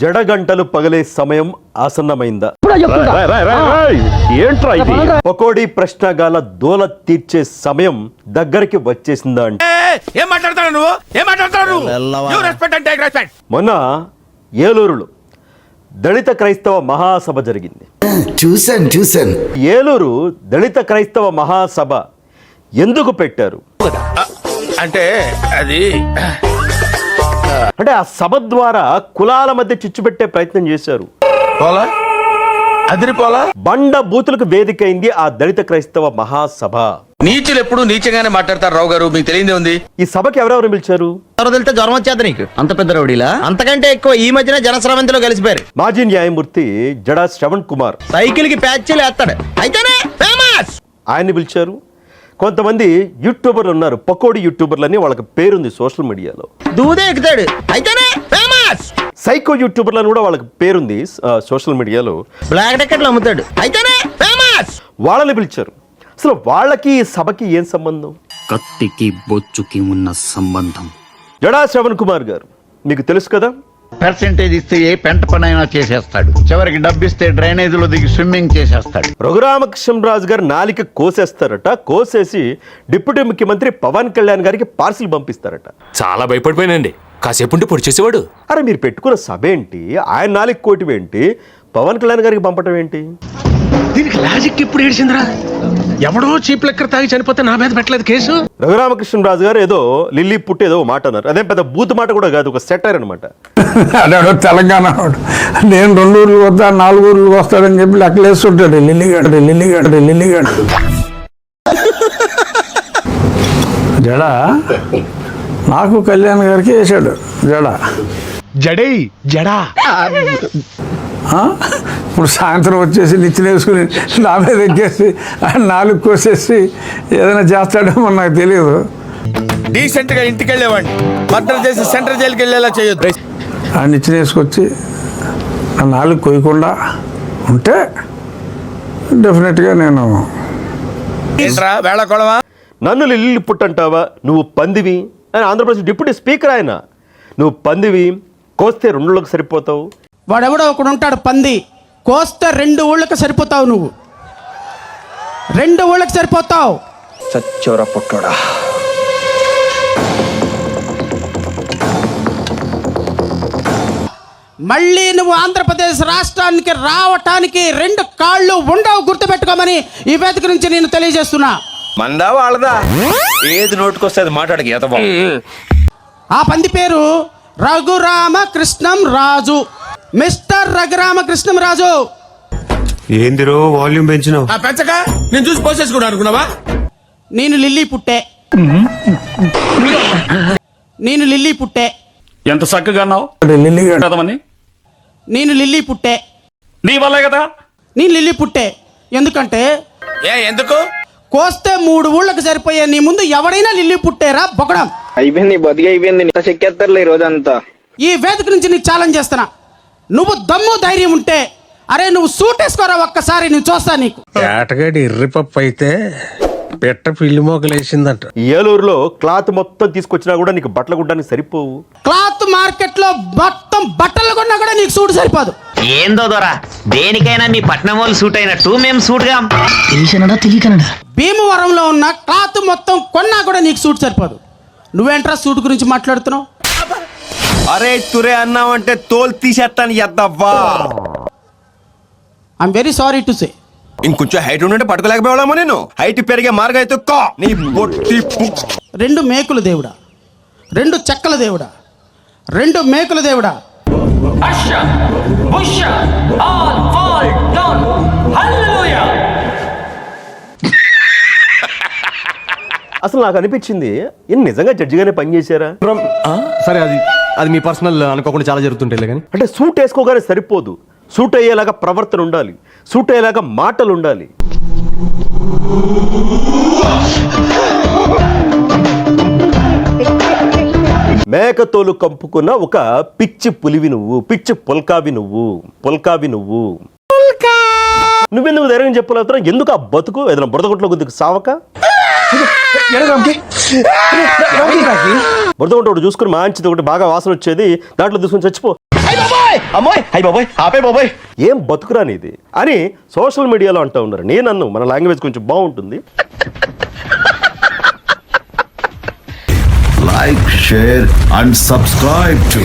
జడగంటలు పగలే సమయం ఆసన్నమైందా? పకోడీ ప్రశ్నగాల దోల తీర్చే సమయం దగ్గరికి వచ్చేసిందా అంటే మొన్న ఏలూరులో దళిత క్రైస్తవ మహాసభ జరిగింది. చూశాను. ఏలూరు దళిత క్రైస్తవ మహాసభ ఎందుకు పెట్టారు అంటే ఆ సభ ద్వారా కులాల మధ్య చిచ్చు పెట్టే ప్రయత్నం చేశారు. బండ బూతులకు వేదికైంది ఆ దళిత క్రైస్తవ మహాసభ. నీచులు ఎప్పుడు నీచంగానే మాట్లాడతారు రావు గారు, మీకు తెలియదే ఉంది. ఈ సభకి ఎవరెవరు పిలిచారు? వెళ్తే జ్వరం వచ్చేది నీకు అంత పెద్ద రౌడీలా? అంతకంటే ఎక్కువ ఈ మధ్యన జనస్రవంతిలో కలిసిపోయారు. మాజీ న్యాయమూర్తి జడా శ్రవణ్ కుమార్ సైకిల్ కి ప్యాచ్లు వేస్తాడు, అయితేనే ఫేమస్. ఆయన్ని పిలిచారు. కొంతమంది యూట్యూబర్లు ఉన్నారు, పకోడీ యూట్యూబర్లని, వాళ్ళకి పేరుంది సోషల్ మీడియాలో. దూదే ఎక్కుతాడు, అయితేనే ఫేమస్. సైకో యూట్యూబర్లని కూడా వాళ్ళకి పేరుంది సోషల్ మీడియాలో. బ్లాక్ టికెట్లు అమ్ముతాడు, అయితేనే ఫేమస్. వాళ్ళని పిలిచారు. అసలు వాళ్ళకి ఈ సభకి ఏం సంబంధం? కత్తికి బొచ్చుకి ఉన్న సంబంధం. జడా శ్రవణ్ కుమార్ గారు మీకు తెలుసు కదా, పర్సెంటేజ్ ఇస్తే ఏ పెంట పనైనా చేసేస్తాడు, చివరికి డబ్బిస్తే డ్రైనేజీలో దిగి స్విమ్మింగ్ చేసేస్తాడు. రఘురామకృష్ణరాజు గారు నాలిక కోసేస్తారట. కోసేసి డిప్యూటీ ముఖ్యమంత్రి పవన్ కళ్యాణ్ గారికి పార్సిల్ పంపిస్తారట. చాలా భయపడిపోయానండి. కాసేపు ఉంటే పొడి చేసేవాడు. అరే మీరు పెట్టుకున్న సభ ఏంటి, ఆయన నాలిక కోటివి ఏంటి, పవన్ కళ్యాణ్ గారికి పంపటం ఏంటి? దీనికి లాజిక్ ఎప్పుడు ఏడిచిందిరా? ఎవడో చీప్ లెక్కర్ తాగి చనిపోతే నా మీద పెట్టలేదు కేసు. రఘురామకృష్ణరాజు గారు ఏదో లిల్లీ పుట్టి ఏదో మాట అన్నారు. అదే పెద్ద బూత్ మాట కూడా కాదు, ఒక సెటర్ అనమాట. అదే తెలంగాణ నేను 2 ఊర్లు వస్తా 4 ఊర్లు వస్తాడని చెప్పి లెక్కలేస్తుంటాడు లిల్లిగడ్డ. జడా నాకు కళ్యాణ్ గారికి వేసాడు జడా ఇప్పుడు సాయంత్రం వచ్చేసి నిచ్చినేసుకుని నా మీద ఎక్కేసి ఆయన 4 కోసేసి ఏదైనా చేస్తాడేమో నాకు తెలియదు. డీసెంట్ గా ఇంటికి వెళ్ళేవాడిని మర్డర్ చేసి సెంట్రల్ జైలుకి వెళ్ళేలా చేయొద్దు. ఆ నిచ్చినేసుకొచ్చి ఆ 4 కొయ్యకుండా ఉంటే డెఫినెట్గా నేను ఏంట్రా వేళ కొడవా? నన్ను లిల్లీ పుట్టంటావా, నువ్వు పందివి అని ఆంధ్రప్రదేశ్ డిప్యూటీ స్పీకర్ ఆయన. నువ్వు పందివి, కోస్తే 2 ఊళ్ళకి సరిపోతావు. వాడెవడో ఒకడు ఉంటాడు పంది, కోస్తే 2 ఊళ్ళకి సరిపోతావు. నువ్వు 2 ఊళ్ళకి సరిపోతావు. సచ్చోర పుట్టోడా. మళ్ళీ నువ్వు ఆంధ్రప్రదేశ్ రాష్ట్రానికి రావటానికి 2 కాళ్ళు ఉండవు, గుర్తుపెట్టుకోమని ఈ వేదిక నుంచి నేను తెలియజేస్తున్నా. మందా వాళ్ళదా ఏది నోటుకొస్తే అది మాట్లాడక ఎతబా. ఆ పంది పేరు రఘురామకృష్ణం రాజు, మిస్టర్ రఘురామకృష్ణం రాజు. ఏందిరో వాల్యూమ్ పెంచినావు? పెంచక నేను చూసి పోసేసుకున్నా అనుకున్నావా? నేను లిల్లీ పుట్టే ఎంత చక్కగా అన్నావు. నేను లిల్లీ పుట్టే నీ వల్లే కదా. నేను లిల్లీ పుట్టే ఎందుకంటే ఎందుకు కోస్తే 3 ఊళ్ళకి సరిపోయే నీ ముందు ఎవడైనా లిల్లీ పుట్టేరా బొకడం. అయిపోయింది, బతికి అయిపోయింది. చెక్కేస్తారులే ఈ రోజంతా. ఈ వేదిక నుంచి నీకు ఛాలెంజ్ చేస్తున్నా. నువ్వు దమ్ము ధైర్యం ఉంటే అరే నువ్వు సూట్ వేసుకోరా ఒక్కసారి, నేను చూస్తా నీకు. ఏటగాడి ఎర్రిపప్పు అయితే పెట్ట పిల్లి మోకలేసిందంట. ఏలూరులో క్లాత్ మొత్తం తీసుకొచ్చినా కూడా నీకు బట్టలు కుట్టడానికి సరిపోవు. క్లాత్ మార్కెట్ లో మొత్తం బట్టలు కొన్నా కూడా నీకు సూట్ సరిపోదు. ఏందో దొరా, దేనికైనా మీ పట్నం వాళ్ళు సూట్ అయినట్టు మేము సూట్ గా భీమవరంలో ఉన్న క్లాత్ మొత్తం కొన్నా కూడా నీకు సూట్ సరిపోదు. నువ్వేంట్రా సూట్ గురించి మాట్లాడుతున్నావు? అరే తురే అన్నావంటే తోలు తీసేస్తాను ఎద్దవ్వా. I'm very sorry to say. ఇంకొంచెం హైట్ ఉంటే పట్టుకోలేకపోయామో. నేను హైట్ పెరిగే మార్గం అయితే నీ బొట్టి 2 మేకుల దేవుడా, 2 చెక్కల దేవుడా, 2 మేకుల దేవుడా. అసలు నాకు అనిపించింది నిజంగా జడ్జిగానే పనిచేశారా? సరే అది మీ పర్సనల్ అనుకోకుండా చాలా జరుగుతుంటాయి కానీ. అంటే సూట్ వేసుకోగానే సరిపోదు, సూట్ అయ్యేలాగా ప్రవర్తన ఉండాలి, సూట్ అయ్యేలాగా మాటలు ఉండాలి. మేకతోలు కంపుకున్న ఒక పిచ్చి పులివి నువ్వు, పిచ్చి పుల్కావి నువ్వు. నువ్వెందుకు ధైర్యం చెప్పలేవుతున్నా? ఎందుకు ఆ బతుకు ఏదైనా బురదగుంట్లో కొద్దిగా సావక బురదగుంట ఒకటి చూసుకుని మంచిది ఒకటి బాగా వాసన వచ్చేది, దాంట్లో చూసుకుని చచ్చిపో. అమ్మోయ్ అయ్యి బాబోయ్ ఆపే బాబోయ్. ఏం బతుకురానిది అని సోషల్ మీడియాలో అంటూ ఉన్నారు. నేను అన్ను మన లాంగ్వేజ్ కొంచెం బాగుంటుంది. Like, share and subscribe to